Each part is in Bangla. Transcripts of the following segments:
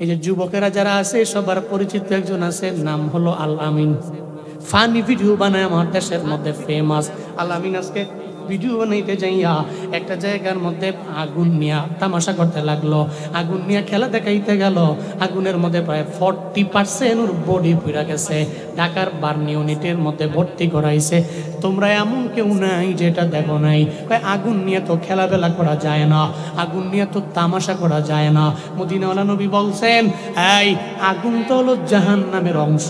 এই যে যুবকেরা যারা আছে সবার পরিচিত একজন আছে, নাম হলো আল আমিন। ফানি ভিডিও বানায় আমার দেশের মধ্যে ফেমাস। আল আমিন আজকে ভিডিও বানাইতে যাইয়া একটা জায়গার মধ্যে আগুন নিয়ে তামাশা করতে লাগলো, আগুন নিয়ে খেলা দেখাইতে গেল। আগুনের মধ্যে প্রায় 40% ওর বডি পুড়ে গেছে, ঢাকার বার্নি ইউনিটের মধ্যে ভর্তি করাইছে। তোমরা এমন কেউ নাই যেটা দেখো নাই? আগুন নিয়ে তো খেলাধুলা করা যায় না, আগুন নিয়ে তো তামাশা করা যায় না। মদিনাওয়ালা নবী বলছেন, এই আগুন তো হলো জাহান্নামের অংশ,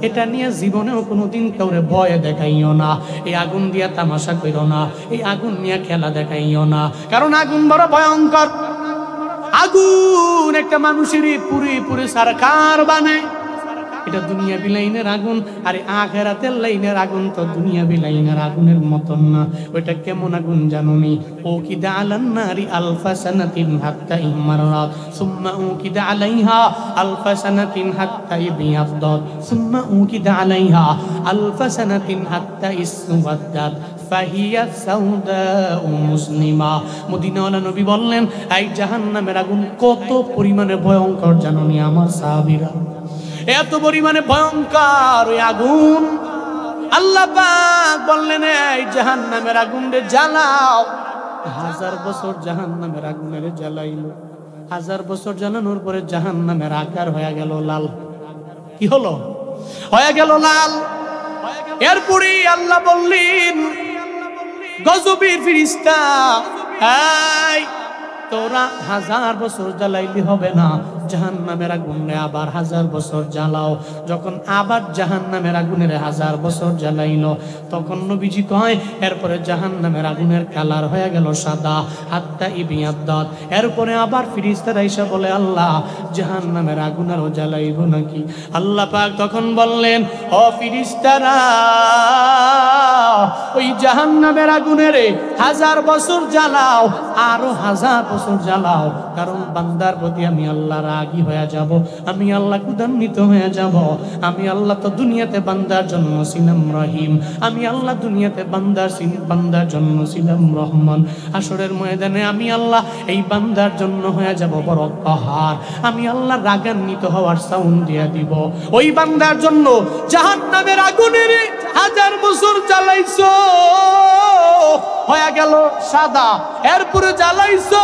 এটা নিয়ে জীবনেও কোনোদিন কাউরে ভয় দেখাইও না, এই আগুন দিয়া তামাশা কইরো না, এই আগুন নিয়ে খেলা দেখাইও না, কারণ আগুন বড় ভয়ঙ্কর। আগুন একটা মানুষের পুরে পুরে সারকার বানায়। এটা দুনিয়া বিলাইনের আগুন, আরে আখিরাতের লাইনের আগুন তো দুনিয়া বিলাইনের আগুনের মতন না। ওইটা কেমন আগুন জানোনি? ও কিদা আলান নারি আলফা সানাতিন হাত্তা ইমাররাত সুম্মা উকিদা আলাইহা আলফা সানাতিন হাত্তা ইবিয়াদদাত সুম্মা উকিদা আলাইহা আলফা সানাতিন হাত্তা ইসওয়াদাত ফাহিয়া সাউদাউ মুসলিমা। মদিনাওয়ালা নবী বললেন, এই জাহান্নামের আগুন কত পরিমাণে ভয়ঙ্কর জানোনি আমার সাহাবীরা? এত পরিমাণে ভয়ঙ্কর ওই আগুন, আল্লাহ পাক বললেন, এই জাহান্নামের আগুনে জ্বালাও। 1000 বছর জাহান্নামের আগুনের জ্বালাইলো। 1000 বছর জ্বালানোর পরে জাহান্নামের আকার হয়ে গেল লাল। কি হলো? হয়ে গেল লাল। এরপরে আল্লাহ বললেন, গজবের ফেরেশতা, এই তোরা 1000 বছর জ্বালাইলে হবে না, জাহান্নামের আগুনে আবার 1000 বছর জ্বালাও। যখন আবার জাহান্নামের আগুনের 1000 বছর জ্বালাইলো, তখন নবীজি কয়, এরপরে জাহান্নামের আগুনের কালার হয়ে গেল সাদা, হাত্তা ইবিয়াদদাত। এরপরে আবার ফেরেশতারা এসে বলে, আল্লাহ জাহান্নামের আগুন আরো জ্বালাইব নাকি? আল্লাহ পাক তখন বললেন, ও ফেরেশতারা, ওই জাহান্নামের আগুনের 1000 বছর জ্বালাও, আরো 1000 বছর জ্বালাও, কারণ বান্দার প্রতি আমি আল্লাহ রাগী হয়ে যাব, আমি আল্লাহ ক্রোধান্বিত হয়ে যাব। আমি আল্লাহ তো দুনিয়াতে বান্দার জন্য ছিলাম রহিম, আমি আল্লাহ দুনিয়াতে বান্দার জন্য ছিলাম রহমান। হাসরের ময়দানে আমি আল্লাহ এই বান্দার জন্য হয়ে যাব বড় কাহার। আমি আল্লাহ রাগান্বিত হওয়ার সাউন্ড দিয়ে দিব ওই বান্দার জন্য। জাহান্নামের আগুনের 1000 বছর জ্বালাইছো, হয়ে গেল সাদা, এরপরে জ্বালাইছো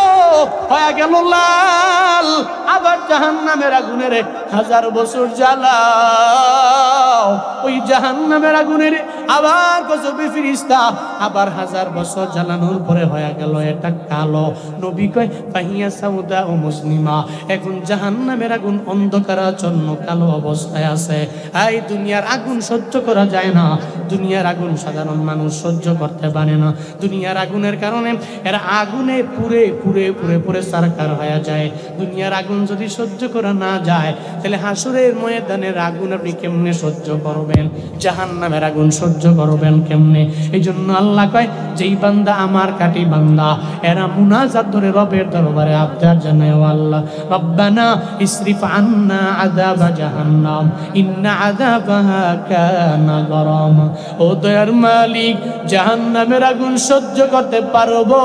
হয়ে গেল লাল, আবার জাহান্নামের আগুনের 1000 বছর জ্বালাও। ওই জাহান্নামের আগুনের আবার গজবে ফেরেশতা আবার 1000 বছর জ্বালানোর পরে হয়ে গেল এটা কালো। নবী কয়, ফাহিয়া সাউদা ও মুসলিমা। এখন জাহান্নামের আগুন অন্ধকারাচ্ছন্ন কালো অবস্থায় আছে। এই দুনিয়ার আগুন সহ্য করা যায় না, দুনিয়ার আগুন সাধারণ মানুষ সহ্য করতে পারে না। দুনিয়ার আগুনের কারণে এরা আগুনে পুড়ে পুড়ে পুড়ে পুড়ে সারকার হয়ে যায়। দুনিয়ার আগুন যদি সহ্য করা না যায়, তাহলে হাসরের ময়দানের আগুন আপনি কেমনে সহ্য করবেন? জাহান্নামের আগুন সহ্য করবেন কেমনে? এই জন্য আল্লাহ কয়, যেই বান্দা আমার কাটি বান্দা, এরা মুনাজাত ধরে রবের দরবারে আবদার জানায়, ও আল্লাহ, রব্বানা ইসরিফ আন্না আযাবা জাহান্নাম ইন্না আযাবাহা কানা গরামা। ও দয়ার মালিক, জাহান্নামের আগুন সহ্য করতে পারবো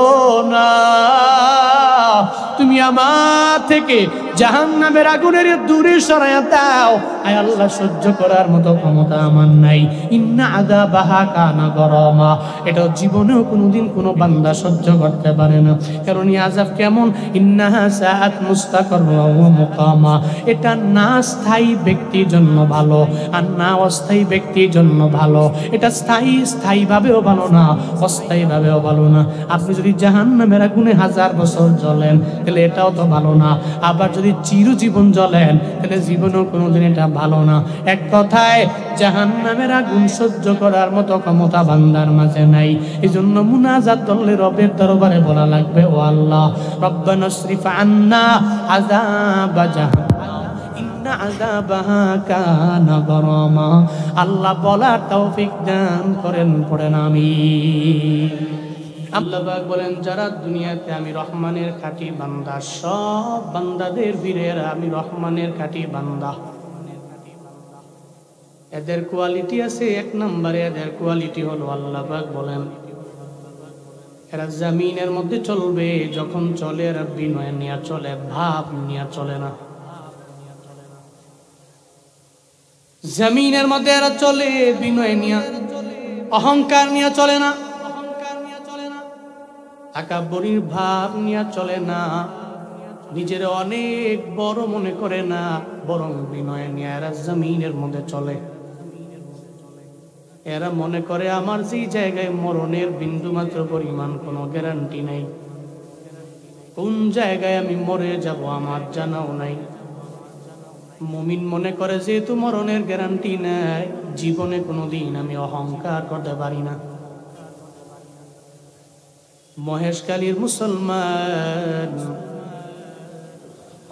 না, তুমি আমার থেকে জাহান্নামের আগুনের দূরে সরাইয়া দাও। আয় আল্লাহ, সহ্য করার মতো ক্ষমতা আমার নাই। ইন্না আযাবাহা কানা গরামা, এটা জীবনেও কোনোদিন কোনো বান্দা সহ্য করতে পারে না। কারণ এই আযাব কেমন? ইন্নাহা সাআত মুস্তাকাররা ওয়া মুকামা, এটা না স্থায়ী ব্যক্তির জন্য ভালো আর না অস্থায়ী ব্যক্তির জন্য ভালো। এটা স্থায়ীভাবেও ভালো না, অস্থায়ীভাবেও ভালো না। আপনি যদি জাহান্নামের আগুনে 1000 বছর জ্বলেন, তাহলে এটাও তো ভালো না। আবার যদি চিরজীবন জ্বলেন, তাহলে জীবনেও কোনোদিন এটা ভালো না। এক কথায় জাহান্নামের আগুন সহ্য করার মতো ক্ষমতা বান্দার মাঝে নাই। এই জন্য মুনাজাত করলে রবের দরবারে বলা লাগবে, ও আল্লাহ, রব্বানা ইসরিফ আন্না আযাবা জাহান্নাম ইন্না আযাবাহা কানা গরামা। আল্লাহ বলার তৌফিক দান করেন, পড়েন আমিন। আল্লাহ পাক বলেন, যারা দুনিয়াতে আমি রহমানের খাঁটি বান্দা, সব বান্দাদের ভিড়ের আমি রহমানের খাঁটি বান্দা। এদের কোয়ালিটি আছে, 1 নম্বরে এদের কোয়ালিটি হলো, আল্লাহ পাক বলেন, এরা জমিনের মধ্যে চলবে, যখন চলে এরা বিনয় নিয়ে চলে, ভাব নিয়ে চলে না। জমিনের মধ্যে এরা চলে বিনয় নিয়া, অহংকার নিয়ে চলে না, তাকাব্বুরির ভাব নিয়ে চলে না, নিজের অনেক বড় মনে করে না, বরং বিনয় নিয়ে এরা জমিনের মধ্যে চলে। এরা মনে করে আমার যে জায়গায় মরণের বিন্দু মাত্র পরিমাণ কোনো গ্যারান্টি নাই, কোন জায়গায় আমি মরে যাব আমার জানাও নাই। মুমিন মনে করে যেহেতু মরণের গ্যারান্টি নাই, জীবনে কোনোদিন আমি অহংকার করতে পারি না। মহেশখালীর মুসলমান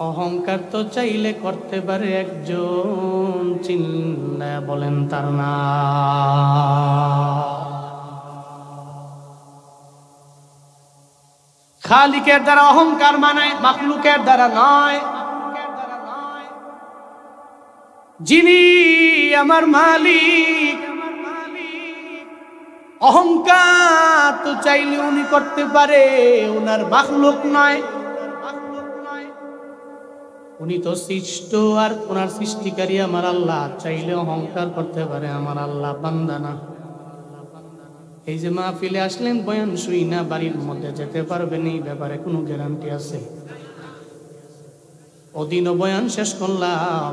অহংকার তো চাইলে করতে পারে একজন, চিল্লা বলেন তার না। খালিকের দ্বারা অহংকার মানায়, মাখলুকের দ্বারা নয়। যিনি আমার মালিক, অহংকার তো চাইলে উনি করতে পারে, ওনার মাখলুক নয়। উনি তো সৃষ্ট, আর ওনার সৃষ্টিকারী আমার আল্লাহ, চাইলে অহংকার করতে পারে, আমার আল্লাহ বান্দা না। এই যে মাহফিলে আসলেন, বয়ান শুই না বাড়ির মধ্যে যেতে পারবেন, এই ব্যাপারে কোনো গ্যারান্টি আছে? ওদিনও বয়ান শেষ করলাম,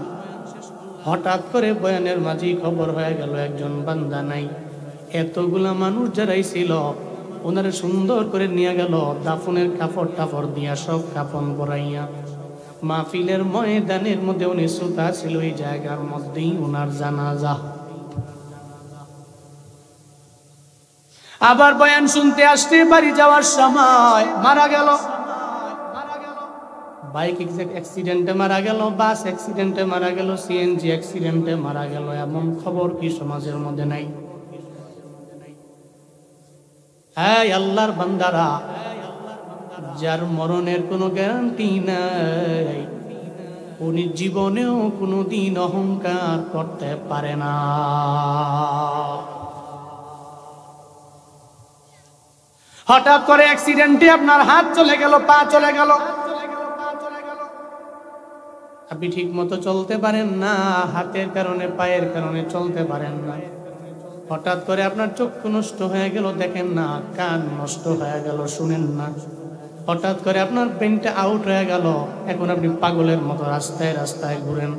হঠাৎ করে বয়ানের মাঝে খবর হয়ে গেল একজন বান্দা নাই। এতগুলা মানুষ যারাই ছিল ওনারা সুন্দর করে নিয়ে গেল, দাফনের কাপড় টাপড় দিয়া সব কাফন পরাইয়া মাহফিলের ময়দানের মধ্যে উনি সুতা ছিল, এই জায়গার মধ্যেই ওনার জানাজা। আবার বয়ান শুনতে আসতে বাড়ি যাওয়ার সময় মারা গেল। বাইক অ্যাক্সিডেন্টে মারা গেল, বাস অ্যাক্সিডেন্টে মারা গেল, সিএনজি অ্যাক্সিডেন্টে মারা গেল। এমন খবর কি সমাজের মধ্যে নাই? হ্যাঁ আল্লাহর বান্দারা, যার মরণের কোনো গ্যারান্টি নাই, উনি জীবনেও কোনোদিন অহংকার করতে পারে না। হঠাৎ করে অ্যাক্সিডেন্টে আপনার হাত চলে গেল, পা চলে গেল, আপনি ঠিক মতো চলতে পারেন না, হাতের কারণে পায়ের কারণে চলতে পারেন না। হঠাৎ করে আপনার চক্ষু নষ্ট হয়ে গেল, দেখেন না, কান নষ্ট হয়ে গেল, শুনেন না। হঠাৎ করে আপনার ব্রেনটা আউট হয়ে গেল, এখন আপনি পাগলের মতো রাস্তায় রাস্তায় ঘুরেন।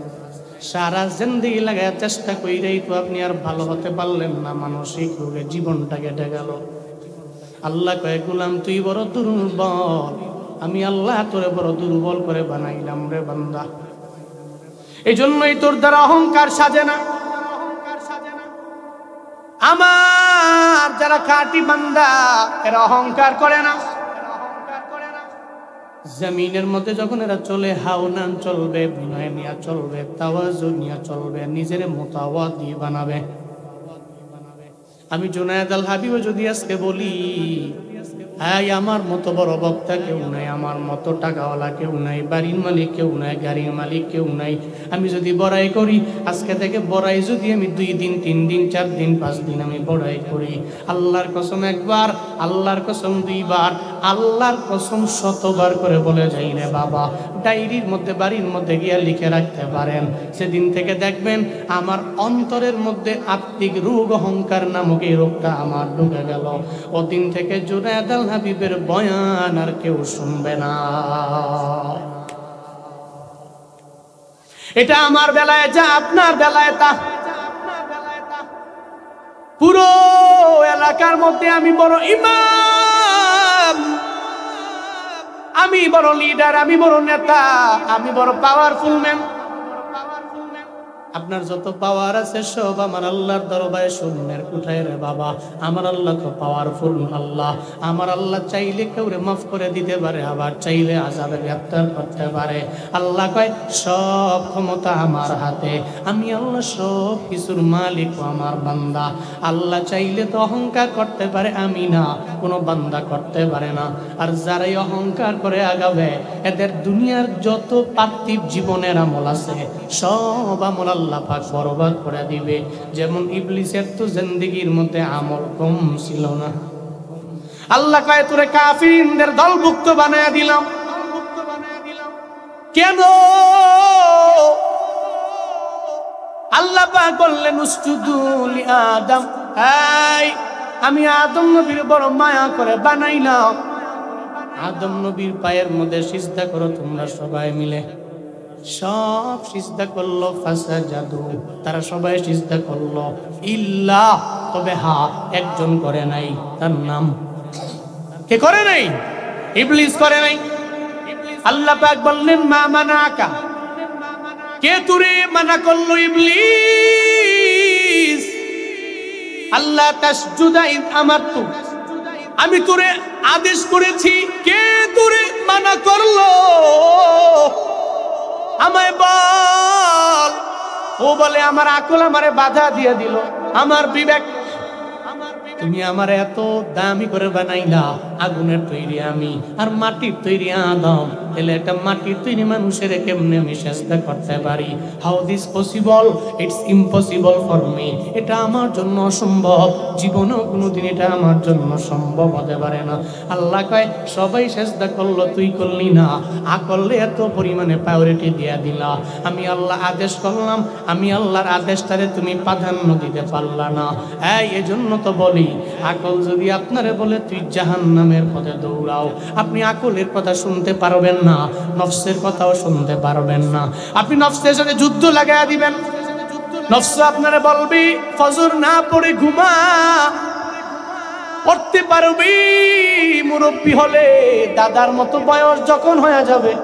সারা জিন্দেগি লাগায় চেষ্টা কইরেই তো আপনি আর ভালো হতে পারলেন না, মানসিক রোগে জীবনটা কেটে গেল। আল্লাহ কয়, গোলাম তুই বড় দুর্বল, আমি আল্লাহ তোরে বড় দুর্বল করে বানাইলাম রে বান্দা। এই জন্যই তোর দ্বারা অহংকার সাজে না। আমার যারা খাঁটি বান্দা, এরা অহংকার করে না। জমিনের মধ্যে যখন এরা চলে, হাওনান চলবে, বিনয় নিয়ে চলবে, তাওয়াজু নিয়ে চলবে, নিজের মুতাওয়াদি বানাবে। আমি জুনায়েদ আল হাবিব যদি আজকে বলি, হ্যাঁ আমার মতো বড় বক্তা কেউ নাই, আমার মতো টাকাওয়ালা কেউ নাই, বাড়ির মালিক কেউ নাই, গাড়ির মালিক কেউ নাই, আমি যদি বড়াই করি, আজকে থেকে বড়াই যদি আমি 2 দিন 3 দিন 4 দিন 5 দিন আমি বড়াই করি, আল্লাহর কসম একবার, আল্লাহর কসম 2 বার, আল্লাহর কসম 100বার করে বলে যাই রে বাবা, ডায়েরির মধ্যে বাড়ির মধ্যে গিয়ে লিখে রাখতে পারেন। সেদিন থেকে দেখবেন আমার অন্তরের মধ্যে আত্মিক রোগ অহংকার নামক এই রোগটা আমার ঢুকে গেল। ওদিন থেকে জুনায়েদ আল হাবিবের বয়ান আর কেউ শুনবে না। এটা আমার বেলায় যা, আপনার বেলায় তা। পুরো এলাকার মধ্যে আমি বড় ইমাম, আমি বড় লিডার, আমি বড় নেতা, আমি বড় পাওয়ারফুল ম্যান। আপনার যত পাওয়ার আছে সব আমার আল্লাহর দরবারে শূন্যের কোঠায় রে বাবা। আমার আল্লাহ তো পাওয়ারফুল আল্লাহ। আমার আল্লাহ চাইলে কেউরে মাফ করে দিতে পারে, আবার চাইলে আযাবে গ্রেফতার করতে পারে। আল্লাহ কয় সব ক্ষমতা আমার হাতে, আমি আল্লাহ সব কিছুর মালিক ও আমার বান্দা। আল্লাহ চাইলে তো অহংকার করতে পারে, আমি না, কোনো বান্দা করতে পারে না। আর যারাই অহংকার করে আগাবে, এদের দুনিয়ার যত পার্থিব জীবনের আমল আছে সব আমল আল্লাহ পাক বরবাদ করে দিবে। যেমন ইবলিসের তো জিন্দেগির মধ্যে আমল কম ছিল না। আল্লাহ কয় তোরে কাফিরদের দলভুক্ত বানায়া দিলাম। কেন? আল্লাহ পাক বললেন উসজুদু লি আদম, এই আমি আদম নবীর বড় মায়া করে বানাইলাম, আদম নবীর পায়ের মধ্যে সিজদা করো তোমরা সবাই মিলে। সব সিজদা করলো, ফাসাজাদু, তারা সবাই সিজদা করলো, ইল্লা, তবে হ্যাঁ একজন করে নাই, তার নাম কে করে নাই? ইবলিস করে নাই। আল্লাহ পাক বললেন মা মানাকা, কে তুরে মানা করলো? ইবলিস। আল্লাহ তাসজুদা ইদ আমারতু, আমি তোরে আদেশ করেছি, কে তোরে মানা করলো? আমায় বল। ও বলে আমার আকল আমারে বাধা দিয়ে দিল, আমার বিবেক। তুমি আমার এত দামি করে বানাইলা, আগুনের তৈরি আমি আর মাটির তৈরি আদম, তাহলে একটা মাটির তৈরি মানুষের কেমনে আমি সিজদা করতে পারি? How this possible? It's impossible for me. এটা আমার জন্য অসম্ভব, জীবনেও কোনোদিন এটা আমার জন্য সম্ভব হতে পারে না। আল্লাহ কয় সবাই সিজদা করলো, তুই করলি না, আকলে এত পরিমাণে প্রায়োরিটি দিয়া দিলা। আমি আল্লাহ আদেশ করলাম, আমি আল্লাহর আদেশটারে তুমি প্রাধান্য দিতে পারলা না। এই জন্য তো বলি, আকল যদি আপনারে বলে তুই জাহান্নামের পথে দৌড়াও, আপনি আকলের কথা শুনতে পারবেন না, নফসের কথাও শুনতে পারবেন না। আপনি নফসের সাথে যুদ্ধ লাগাইয়া দিবেন, নফস আপনারে বলবি ফজর না পড়ে ঘুমা, পড়তে পারবি মুরব্বী হলে, দাদার মতো বয়স যখন হয়ে যাবে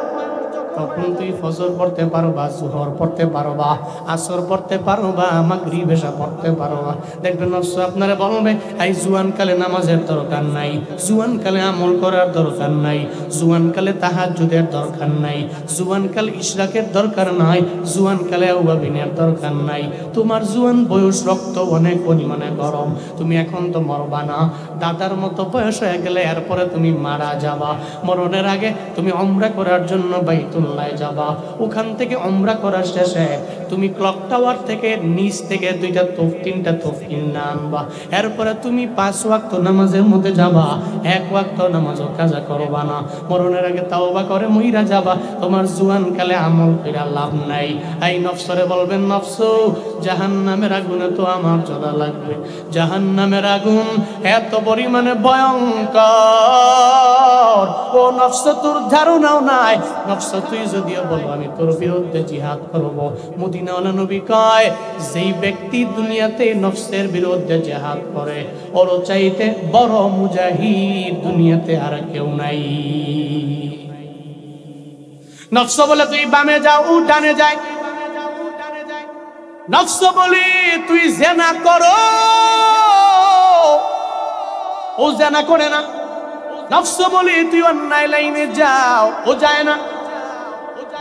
তখন তুই ফজর পড়তে পারবা, জোহর পড়তে পারবা, আসর পড়তে পারবা, মাগরিব এশা পড়তে পারবা। দেখবেন নফস আপনারা বলবে এই জুয়ানকালে নামাজের দরকার নাই, জুয়ানকালে আমল করার দরকার নাই, জুয়ানকালে তাহাজ্জুদের দরকার নাই, জুয়ানকালে ইশরাকের দরকার নাই, জুয়ানকালে আওয়াবিনের দরকার নাই। তোমার জুয়ান বয়স, রক্ত অনেক পরিমাণে গরম, তুমি এখন তো মরবা না, দাদার মতো বয়স হয়ে গেলে এরপরে তুমি মারা যাবা। মরণের আগে তুমি উমরা করার জন্য বাইতুল্লাহ যাবা, ওখান থেকে উমরা করার শেষে তুমি ক্লক টাওয়ার থেকে নিচ থেকে তিনটা তোফ কিনা আনবা, এরপরে তুমি 5 ওয়াক্ত নামাজের মধ্যে যাবা, 1 ওয়াক্ত নামাজও কাজা করবা না। মরণের আগে তাওবা করে মইরা যাবা, তোমার জুয়ান কালে আমল কইরা লাভ নাই। এই নফসরে বলবেন নফস জাহান্নামের আগুনে তো আমার জ্বলা লাগবে, জাহান্নামের আগুন এত পরিমাণে ভয়ঙ্কর, ও নফস তোর ধারণাও নাই। নফস তুই যদিও বলো আমি তোর বিরুদ্ধে জিহাদ করব, মদিনাওয়ালা নবী কয় যেই ব্যক্তি দুনিয়াতে নফসের বিরুদ্ধে জিহাদ করে ওর চাইতে বড় মুজাহিদ দুনিয়াতে আর কেউ নাই। নফস বলে তুই বামে যাও, ও ডানে যায়। নফস বলে তুই জেনা করো, ও জেনা করে না। নফস বলে তুই অন্যায় লাইনে যাও, ও যায় না।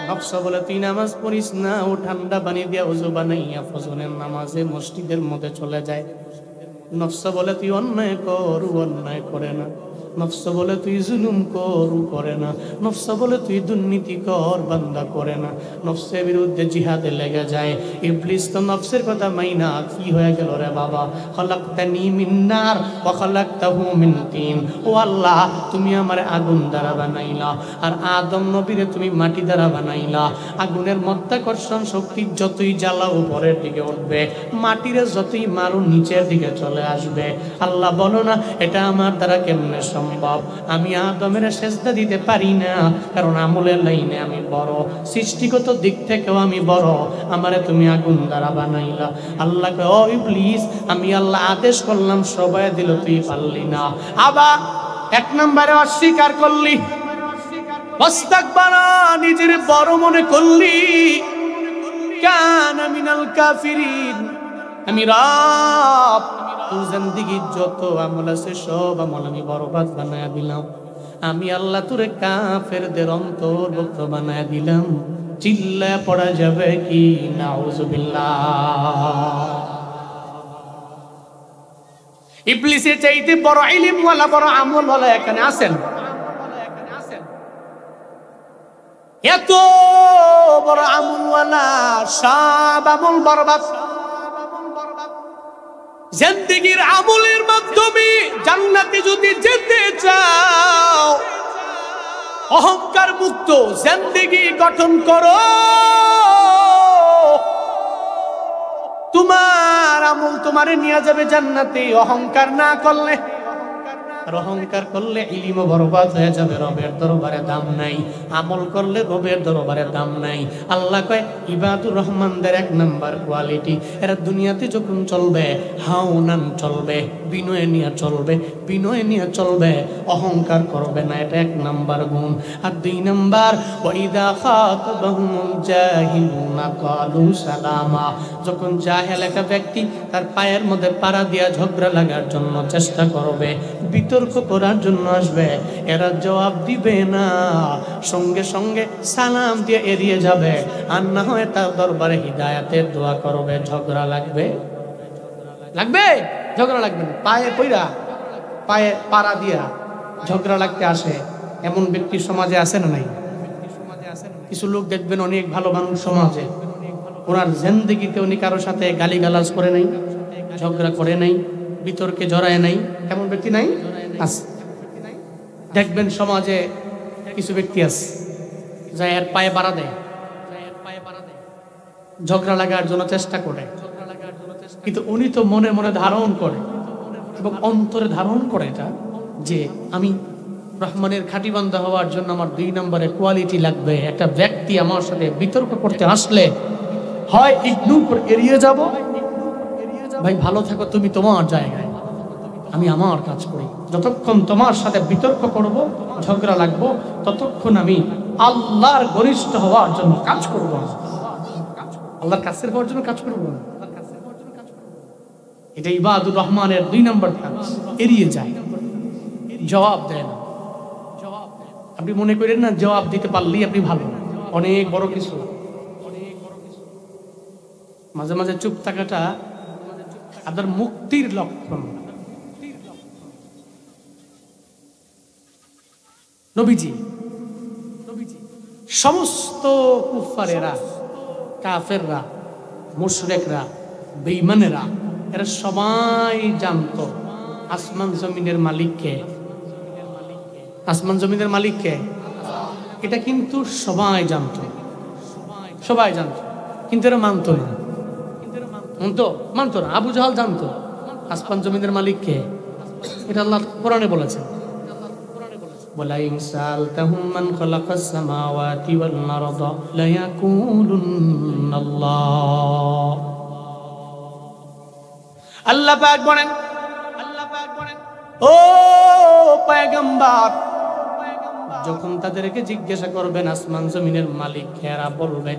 নফস বলে তুই নামাজ পড়িস না, ও ঠান্ডা পানি দিয়ে ওযু বানাইয়া ফজরের নামাজে মসজিদের মধ্যে চলে যায়। নফস বলে তুই অন্যায় কর, ও অন্যায় করে না। নফস বলে তুই জুলুম কর, ও করে না। নফস বলে তুই দুর্নীতি কর, বান্দা করে না। নফসের বিরুদ্ধে জিহাদে লেগে যায়। ইবলিস তো নফসের কথা মাইনা কি হয়ে গেল রে বাবা, খলাকতানি মিন নার ওয়া খলাকতাহু মিন তিন। ও আল্লাহ তুমি আমারে আগুন দ্বারা বানাইলা, আর আদম নবীরে তুমি মাটি দ্বারা বানাইলা। আগুনের মাধ্যাকর্ষণ শক্তি যতই জ্বালাও উপরের দিকে উঠবে, মাটিরে যতই মারো নিচের দিকে চলে আসবে। আল্লাহ বলো না এটা আমার দ্বারা কেমনে সম্ভব? আমি আদমের সেজদা দিতে পারি না, কারণ আমলের লাইনে আমি বড়, সৃষ্টিগত দিক থেকেও আমি বড়, আমারে তুমি আগুন দ্বারা বানাইলা। আল্লাহ কয় ও ইবলিস, আমি আল্লাহ আদেশ করলাম সবাই দিল, তুই পারলি না। আবার 1 নম্বরে অস্বীকার করলি, ওয়াস্তাকবারা নিজের বড় মনে করলি, কানা মিনাল কাফিরিন, আমি রব, তোর জিন্দেগির যত আমল আছে সব আমল আমি বরবাদ বানায়া দিলাম। আমি আল্লাহ তোরে কাফেরদের অন্তর্ভুক্ত বানায়া দিলাম। চিল্লা পড়া যাবে কি নাউজুবিল্লাহ। ইবলিসের চাইতে বড় ইলমওয়ালা, বড় আমলওয়ালা এখানে আছেন? এত বড় আমলওয়ালা, সব আমল বরবাদ। জিন্দেগির আমলের মাধ্যমে জান্নাতে যদি যেতে চাও, অহংকার মুক্ত জিন্দেগি গঠন করো, তোমার আমল তোমারে নিয়ে যাবে জান্নাতে, অহংকার না করলে। আর অহংকার করলে ইলমও বরবাদ হয়ে যাবে, রবের দরবারে দাম নাই। আমল করলে রবের দরবারে দাম নাই। আল্লাহ কয় ইবাদুর রহমানদের এক নাম্বার কোয়ালিটি, এরা দুনিয়াতে যখন চলবে হাওনান চলবে, বিনয় নিয়ে চলবে, বিনয় নিয়ে চলবে, অহংকার করবে না, এটা এক নাম্বার গুণ। আর দুই নাম্বার ওয়াইদা খাতাবাহুমুল জাহিলুনা ক্বালু সালামা, যখন জাহেল একটা ব্যক্তি তার পায়ের মধ্যে পাড়া দিয়া ঝগড়া লাগার জন্য চেষ্টা করবে, বিতর্ক করার জন্য আসবে, এরা জবাব দিবে না, সঙ্গে সঙ্গে সালাম দিয়ে এড়িয়ে যাবে। আর না হয় তার দরবারে হিদায়াতের দোয়া করবে। ঝগড়া লাগবে, লাগবে ঝগড়া লাগবে না, পায়ে পইরা পায়ে পাড়া দিয়া ঝগড়া লাগতে আসে এমন ব্যক্তি সমাজে আছে না নাই? কিছু লোক দেখবেন অনেক ভালো মানুষ সমাজে, ওনার জিন্দেগিতে উনি কারোর সাথে গালিগালাজ করে নাই, ঝগড়া করে নাই, বিতর্কে জড়ায় নাই, এমন ব্যক্তি নাই? আছে। দেখবেন সমাজে কিছু ব্যক্তি আছে যা এর পায়ে পাড়া দেয়, ঝগড়া লাগার জন্য চেষ্টা করে, কিন্তু উনি তো মনে মনে ধারণ করে এবং অন্তরে ধারণ করে এটা যে আমি রহমানের খাঁটি বান্দা হওয়ার জন্য আমার 2 নম্বরে কোয়ালিটি লাগবে। একটা ব্যক্তি আমার সাথে বিতর্ক করতে আসলে হয় ইগনোর করে এড়িয়ে যাব, ভাই ভালো থাকো তুমি তোমার জায়গায়, আমি আমার কাজ করি। যতক্ষণ তোমার সাথে বিতর্ক করব, ঝগড়া লাগবো, ততক্ষণ আমি আল্লাহর ঘনিষ্ঠ হওয়ার জন্য কাজ করব, আল্লাহর কাছের হওয়ার জন্য কাজ করব। এটা ইবাদুর রহমানের 2 নম্বর কাজ, এড়িয়ে যায়, জবাব দেয় না। আপনি মনে করেন না জবাব দিতে পারলেই আপনি ভালো, অনেক বড় কিছু। মাঝে মাঝে চুপ থাকাটা আপনার মুক্তির লক্ষণ। নবীজি সমস্ত কুফারেরা, কাফেররা, মুশরিকরা, বেঈমানেরা, এরা সবাই জানতো আসমান জমিনের মালিককে। আসমান জমিনের মালিককে এটা কিন্তু সবাই জানতো, সবাই জানতো, কিন্তু এরা মানতো না, মানতো না। আবু জাহাল জানতো আসমান জমিনের মালিককে, এটা আল্লাহ কোরআনে বলেছেন, ওয়ালা ইন সালতাহুম মান খালাকাস সামাওয়াতি ওয়াল আরদা লায়াকুলুন্নাল্লাহ। আল্লাহ পাক বলেন, ও পয়গম্বর, যখন তাদেরকে জিজ্ঞাসা করবেন আসমান জমিনের মালিক কে, এরা বলবে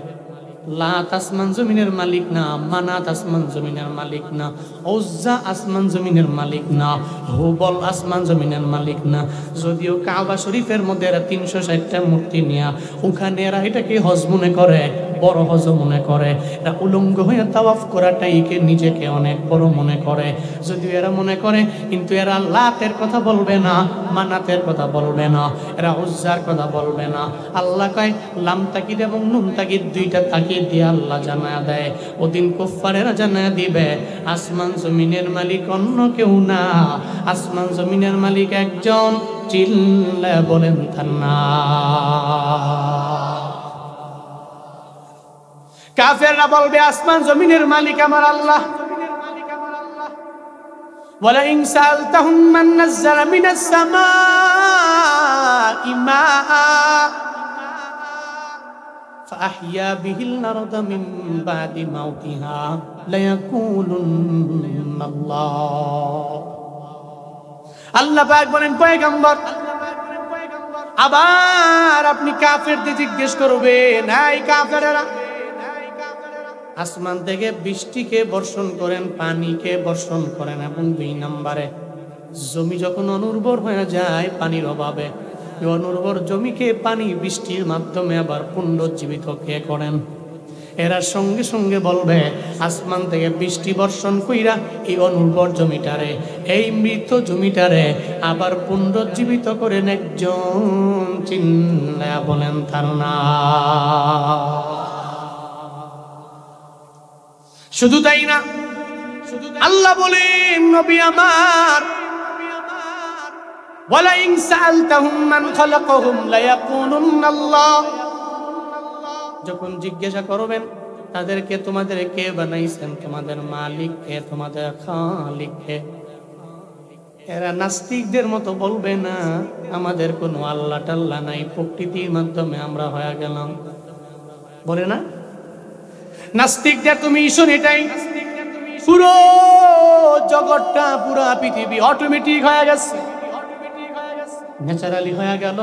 লাত আসমান জমিনের মালিক না, মানাত আসমান জমিনের মালিক না, উজ্জা আসমান জমিনের মালিক না, হুবল আসমান জমিনের মালিক না। যদিও কাবা শরীফের মধ্যে এরা 360টা মূর্তি নিয়া ওখানে এরা এটাকে হজ মনে করে, বড় হজ মনে করে, এরা উলঙ্গ হয়ে তাওয়াফ করাটাইকে নিজেকে অনেক বড় মনে করে। যদিও এরা মনে করে, কিন্তু এরা লাতের কথা বলবে না, মানাতের কথা বলবে না, এরা উজ্জার কথা বলবে না। আল্লাহ কয় লাম তাকিদ এবং নুন তাকিদ, 2টা তাকিদ দিয়ে আল্লাহ জানায়া দেয়, ওদিন কুফারেরা জানায়া দিবে আসমান জমিনের মালিক অন্য কেউ না, আসমান জমিনের মালিক একজন, চিল্লা বলেন না। কাফেররা বলবে আসমান জমিনের মালিক আমার আল্লাহ। ওয়ালা ইন সালতাহুম মান নাযালা মিনাস সামাই মাআ ফাআহইয়া বিহিল আরদা মিন বাদি মাউতিহা লায়াকুলুন্নাল্লাহ। আল্লাহ পাক বলেন পয়গম্বর, আবার আপনি কাফেরদের জিজ্ঞেস করবেন, এই কাফেরেরা আসমান থেকে বৃষ্টিকে বর্ষণ করেন, পানিকে বর্ষণ করেন, এবং 2 নম্বরে জমি যখন অনুর্বর হয়ে যায় পানির অভাবে, অনুর্বর জমিকে পানি বৃষ্টির মাধ্যমে আবার পুনরুজ্জীবিত কে করেন? এরা সঙ্গে সঙ্গে বলবে আসমান থেকে বৃষ্টি বর্ষণ কইরা এই অনুর্বর জমিটারে, এই মৃত জমিটারে আবার পুনরুজ্জীবিত করেন একজন, চিল্লায়া বলেন তার নাম। শুধু তাই না, আল্লাহ বলেন নবী আমার, ওয়ালা ইন সাআলতাহুম মান খালাকাহুম লায়াকুলুন্নাল্লাহ, যখন জিজ্ঞাসা করবেন তাদেরকে তোমাদের কে বানাইছেন? তোমাদের মালিক কে? তোমাদের খালিক কে? এরা নাস্তিকদের মতো বলবে না আমাদের কোনো আল্লাহ টাল্লাহ নাই, প্রকৃতির মাধ্যমে আমরা হয়ে গেলাম, বলে না? নাস্তিকদের তুমি ইস্যু এটাই, পুরো জগৎটা, পুরো পৃথিবী অটোমেটিক হয়ে গেছে, ন্যাচারালি হয়ে গেল।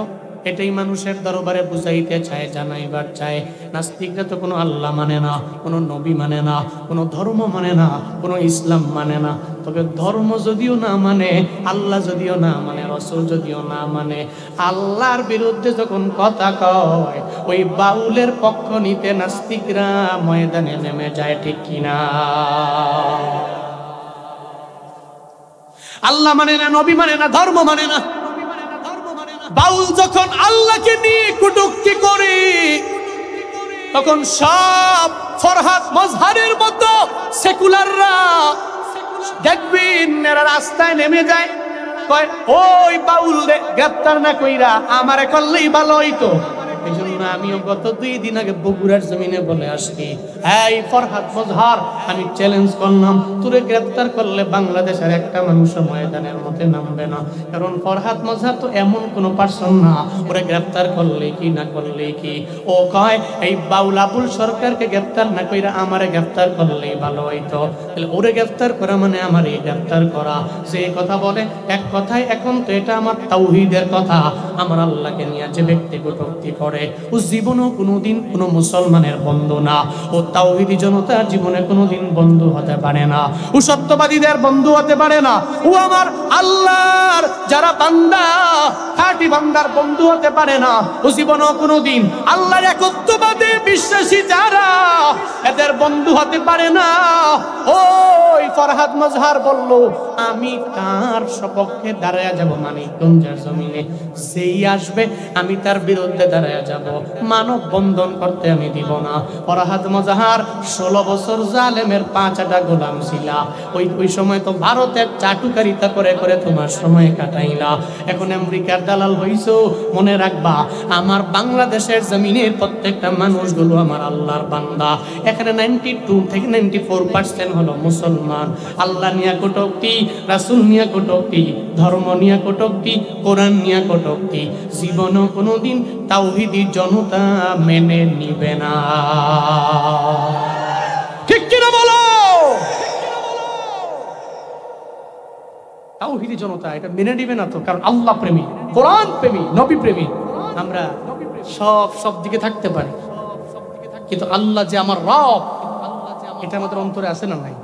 এটাই মানুষের দরবারে বুঝাইতে চায়, জানাইবার চায়। নাস্তিকরা তো কোনো আল্লাহ মানে না, কোনো নবী মানে না, কোনো ধর্ম মানে না, কোনো ইসলাম মানে না। তবে ধর্ম যদিও না মানে, আল্লাহ যদিও না মানে, রাসূল যদিও না মানে, আল্লাহর বিরুদ্ধে যখন কথা কয় ওই বাউলের পক্ষ নিতে নাস্তিকরা ময়দানে নেমে যায়, ঠিক কিনা? আল্লাহ মানে না, নবী মানে না, ধর্ম মানে না। বাউল যখন আল্লাহকে নিয়ে কটূক্তি করে তখন সব ফরহাদ মজহারের মতো সেকুলাররা দেখবেন এরা রাস্তায় নেমে যায়, কয় ওই বাউল গ্রেফতার না কইরা আমারে করলেই ভালো হইতো। এই জন্য আমিও গত 2 দিন আগে বগুড়ার জমিনে বলে আসছি, এই ফরহাদ মজহার, আমি চ্যালেঞ্জ করলাম, তোরে গ্রেফতার করলে বাংলাদেশের একটা মানুষ ময়দানের মধ্যে নামবে না। কারণ ফরহাদ মজহার তো এমন কোনো পার্সন না, ওরে গ্রেফতার করলে কি না করলে কি। ও কয় এই বাউল আবুল সরকারকে গ্রেফতার না কইরা আমারে গ্রেফতার করলেই ভালো হইতো। তাহলে ওরে গ্রেফতার করা মানে আমারে গ্রেফতার করা। যে কথা বলে এক কথায়, এখন তো এটা আমার তাওহীদের কথা, আমার আল্লাহকে নিয়ে যে ব্যক্তি কটূক্তি করে ও জীবনেও কোনোদিন কোনো মুসলমানের বন্ধু না, ও তাওহীদি জনতার জীবনে কোনোদিন বন্ধু হতে পারে না, ও সত্যবাদীদের বন্ধু হতে পারে না, ও আমার আল্লাহর যারা বান্দা, খাঁটি বান্দার বন্ধু হতে পারে না, ও জীবনেও কোনোদিন আল্লাহর একত্ববাদে বিশ্বাসী যারা, এদের বন্ধু হতে পারে না। ওই ফরহাদ মজহার বলল আমি তার সপক্ষে দাঁড়ায় যাব মানিকগঞ্জের জমিনে, সেই আসবে আমি তার বিরুদ্ধে দাঁড়ায় যাব, মানব বন্ধন করতে আমি দিব না। ফরহাদ মজহার 16 বছর জালেমের 5টা গোলাম ছিল। ওই সময় তো ভারতের চাটুকারিতা করে করে তোমার সময় কাটাইলা, এখন আমেরিকার দালাল হইছো। মনে রাখবা আমার বাংলাদেশের জমিনের প্রত্যেকটা মানুষগুলো আমার আল্লাহর বান্দা। এখানে 92 থেকে 94% হলো মুসলমান। আল্লাহ নিয়ে কটূক্তি, রাসূল নিয়ে কটূক্তি, ধর্ম নিয়ে কটূক্তি, কোরআন নিয়ে কটূক্তি জীবনও কোনোদিন তাওহীদি জনতা মেনে নিবে না, ঠিক কিনা বলো? তাওহীদি জনতা এটা মেনে নিবে না তো, কারণ আল্লাহ প্রেমী, কোরআন প্রেমী, নবী প্রেমী। আমরা সব দিকে থাকতে পারি, কিন্তু আল্লাহ যে আমার রব এটা আমাদের অন্তরে আছে না নাই?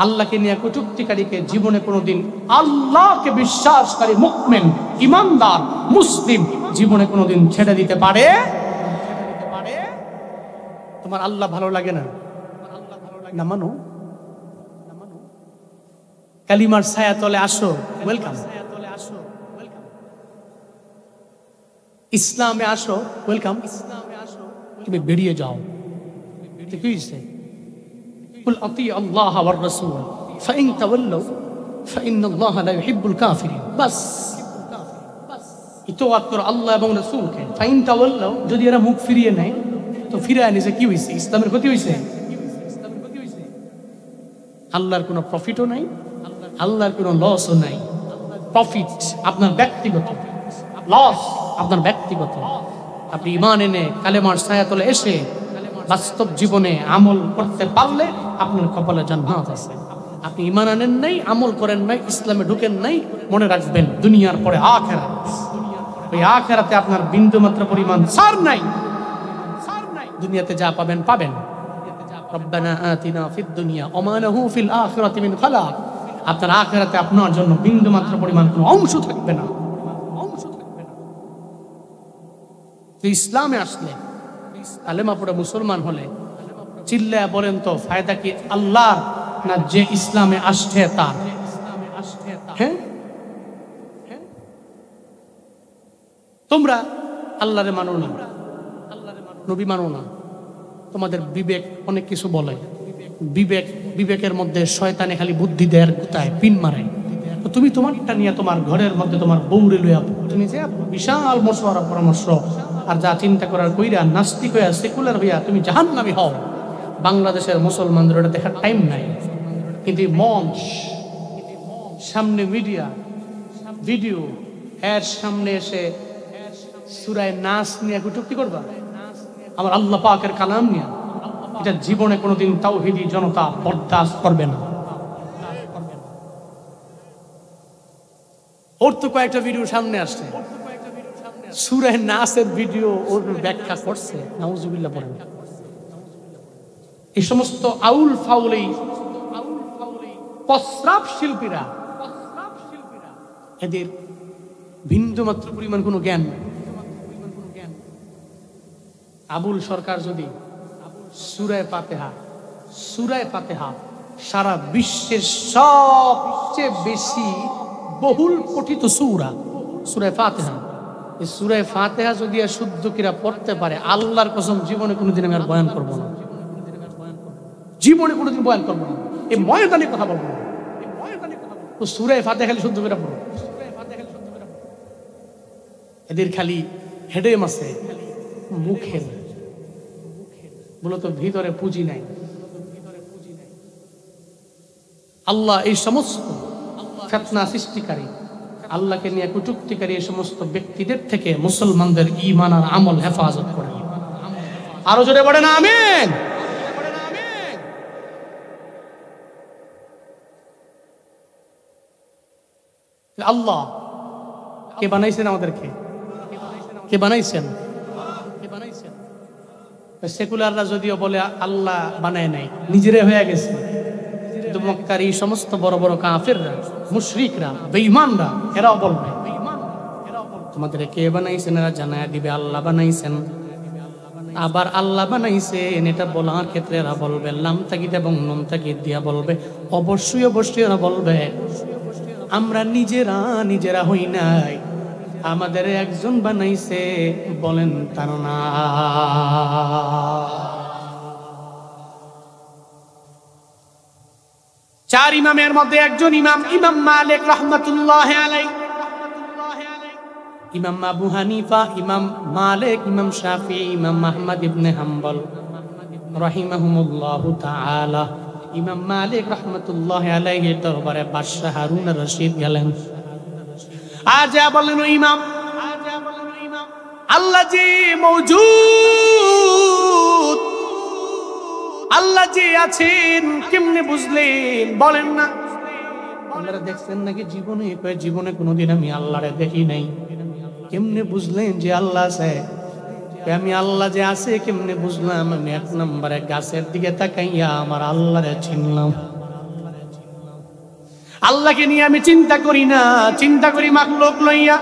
আল্লাহকে নিয়ে কটূক্তিকারীকে জীবনে কোনোদিন, আল্লাহকে বিশ্বাসকারী মুমিন ঈমানদার মুসলিম জীবনে কোনোদিন ছেড়ে দিতে পারে? তোমার আল্লাহ ভালো লাগে না? না মানো, কালিমার ছায়া তলে আসো, ওয়েলকাম। ইসলামে আসো, ওয়েলকাম। তুমি বেরিয়ে যাও, কি হইছে? কুল আতিউ আল্লাহ ওয়ার রাসূল ফাইন তাওয়াল্লাউ ফাইন্নাল্লাহা লা ইউহিব্বুল কাফিরিন। বাস ইতাআত করো আল্লাহ এবং রাসূলকে। ফাইন তাওয়াল্লাউ, যদি এরা মুখ ফিরিয়ে নেয় তো ফিরায় নিছে, কি হইছে? ইসলামের ক্ষতি হইছে। আল্লাহর কোনো প্রফিটও নাই, আল্লাহর কোনো লসও নাই। প্রফিট আপনার ব্যক্তিগত, লস আপনার ব্যক্তিগত। আপনি ঈমান এনে কালেমার ছায়াতলে এসে বাস্তব জীবনে আমল করতে পারলে আপনার কপালে জান্নাত আছে। আপনি ঈমান আনেন নাই, আমল করেন নাই, ইসলামে ঢুকেন নাই, মনে রাখবেন দুনিয়ার পরে আখিরাত। ওই আখিরাতে আপনার বিন্দু মাত্র পরিমাণ ছাড় নাই। দুনিয়াতে যা পাবেন পাবেন। রব্বানা আতিনা ফিদ দুনিয়া ওয়া মা লাহু ফিল আখিরাতি মিন খালাক। আপনার আখিরাতে আপনার জন্য বিন্দু মাত্র পরিমাণ কোনো অংশ থাকবে না। তো ইসলামে আসলে, কালেমা পড়ে মুসলমান হলে চিল্লায়া বলেন তো ফায়দা কি আল্লাহ না যে ইসলামে আসছে তার? হ্যাঁ, তোমরা আল্লাহরে মানো না, নবী মানো না, তোমাদের বিবেক অনেক কিছু বলে। বিবেকের মধ্যে শয়তানে খালি বুদ্ধি দেয়ার গুতায় পিন মারে। তো তুমি তোমারটা নিয়ে তোমার ঘরের মধ্যে তোমার বউরে লইয়া তুমি যে বিশাল মশওয়ারা পরামর্শ আর যা চিন্তা করার কইরা নাস্তিক হইয়া সেকুলার হইয়া তুমি জাহান্নামী হও। বাংলাদেশের মুসলমানদের ওটা দেখার টাইম নাই, কিন্তু মঞ্চ সামনে মিডিয়া ভিডিও এর সামনে এসে সূরা নাস নিয়ে কটূক্তি করবা, আমার আল্লাহ পাকের কালাম নিয়ে, এটা জীবনে কোনোদিন তাওহীদি জনতা বরদাস্ত করবে না। ওর তো কয়েকটা ভিডিও সামনে আসছে, সূরা নাসের ভিডিও ওর ব্যাখ্যা করছে, নাউজুবিল্লাহ পড়েন। এই সমস্ত আউল ফাউলি প্রস্রাব শিল্পীরা, এদের বিন্দুমাত্র পরিমাণ কোনো জ্ঞান। আবুল সরকার যদি সূরা ফাতিহা সারা বিশ্বের সবচেয়ে বেশি বহুল পঠিত সূরা ফাতিহা, এই সূরা ফাতিহা যদি শুদ্ধ কিরা পড়তে পারে, আল্লাহর কসম জীবনে কোনোদিন আমি আর বয়ান করবো না, জীবনে কোনোদিন বয়ান করবো না, এই ময়দানে কথা বলবো না। তো সূরা ফাতিহা খালি শুদ্ধ করে পড়ো। এদের খালি হেডেম আছে মুখে, মূলত ভিতরে পুঁজি নাই। আল্লাহ এই সমস্ত ফিতনা সৃষ্টিকারী, আল্লাহকে নিয়ে কটূক্তিকারী এই সমস্ত ব্যক্তিদের থেকে মুসলমানদের ঈমান আর আমল হেফাজত করে। আরো জোরে বলেন আমিন। আল্লাহ কে বানাইছেন আমাদেরকে? কে বানাইছেন? সেকুলাররা যদিও বলে আল্লাহ বানায় নাই, নিজেরে হয়ে গেছে। কিন্তু মক্কার এই সমস্ত বড় বড় কাফেররা, মুশরিকরা, বেঈমানরা, এরাও বলবে তোমাদের কে বানাইছেন? এরা জানায় দিবে আল্লাহ বানাইছেন। আবার আল্লাহ বানাইছেন এটা বলার ক্ষেত্রে এরা বলবে লাম তাকিদ এবং নুন তাকিদ দিয়া বলবে, অবশ্যই অবশ্যই এরা বলবে আমরা নিজেরা হই নাই, আমাদের একজন বানাইছে, বলেন তার না। চার ইমামের মধ্যে একজন ইমাম মালিক রাহমাতুল্লাহ আলাইহি, ইমাম আবু হানিফা, ইমাম মালিক, ইমাম শাফিঈ, ইমাম আহমদ ইবনে হাম্বল রাহিমাহুমুল্লাহু তাআলা। ইমাম মালিক রাহমাতুল্লাহ আলাইহি দরবারে বাদশা হারুন আর রশিদ গেলেন। আজ বলেন ইমাম, আল্লাহ জি মওজুদ, আল্লাহ জি আছেন, কেমনে বুঝলেন বলেন না? আপনারা দেখছেন নাকি জীবনে? জীবনে কোনোদিন আমি আল্লাহরে দেখি নাই। কেমনে বুঝলেন যে আল্লাহ আছে? আমি আল্লাহ যে আছে কেমনে বুঝলাম? আমি এক নম্বরে গাছের দিকে তাকাইয়া আমার আল্লাহরে চিনলাম। আল্লাহকে নিয়ে আমি চিন্তা করি না, চিন্তা করি মাখলুক লইয়া।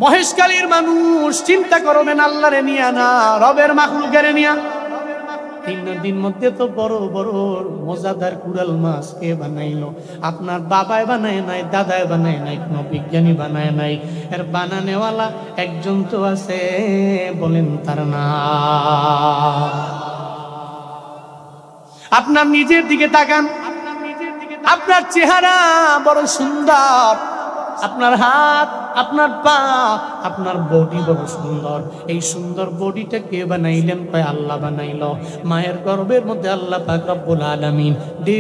মহেশখালীর মানুষ চিন্তা করবেন আল্লাহরে নিয়া না, রবের মাখলুকের নিয়া। 3 দিন মধ্যে তো বড় বড় মজাদার কুড়াল মাছ কে বানাইলো? আপনার বাবাই বানায় নাই, দাদাই বানায় নাই, কোনো বিজ্ঞানী বানায় নাই, এর বানানেওয়ালা একজন তো আছে, বলেন তার না। আপনার নিজের দিকে তাকান, আপনার চেহারা বড় সুন্দর, আপনার হাত, আপনার পা, আপনার বডি বড় সুন্দর। এই সুন্দর বডিটা কে বানাইলেন? কয় আল্লাহ বানাইলো। মায়ের গর্ভের মধ্যে আল্লাহ পাক রব্বুল আলামিন ডে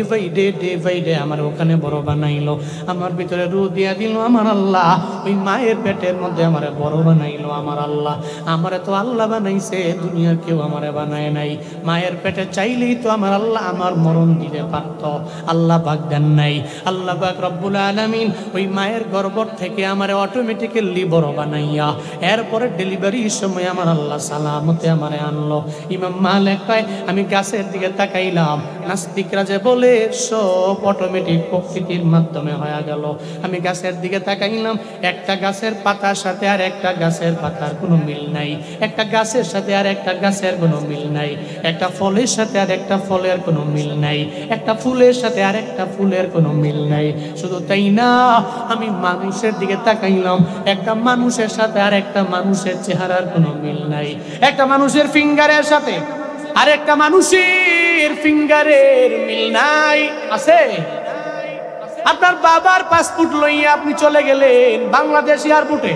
বাই ডে আমার ওখানে বড় বানাইলো, আমার ভিতরে রূহ দিয়া দিল আমার আল্লাহ। ওই মায়ের পেটের মধ্যে আমারে বড় বানাইলো আমার আল্লাহ। আমারে তো আল্লাহ বানাইছে, দুনিয়ার কেউ আমারে বানায় নাই। মায়ের পেটে চাইলেই তো আমার আল্লাহ আমার মরণ দিতে পারত, আল্লাহ পাক দেন নাই। আল্লাহ পাক রব্বুল আলামিন ওই মায়ের গর্ভ থেকে আমারে অটোমেটিক্যালি বড় বানাইয়া এরপরে ডেলিভারির সময় আমার আল্লাহ সালামতে আমারে আনলো। ইমাম মালিক কয় আমি গাছের দিকে তাকাইলাম, নাস্তিকরা যে বলে সব অটোমেটিক প্রকৃতির মাধ্যমে হয়ে গেল। আমি গাছের দিকে তাকাইলাম, একটা গাছের পাতার সাথে আর একটা গাছের পাতার কোনো মিল নাই, একটা গাছের সাথে আর একটা গাছের কোনো মিল নাই, একটা ফলের সাথে আর একটা ফলের কোনো মিল নাই, একটা ফুলের সাথে আর একটা ফুলের কোনো মিল নাই। শুধু তাই না, আমি মানুষের দিকে তাকাইলাম, একটা মানুষের সাথে আর একটা মানুষের চেহারার কোনো মিল নাই, একটা মানুষের ফিঙ্গারের সাথে আর একটা মানুষের ফিঙ্গারের মিল নাই। আছে? আপনার বাবার পাসপোর্ট লইয়া আপনি চলে গেলেন বাংলাদেশ এয়ারপোর্টে,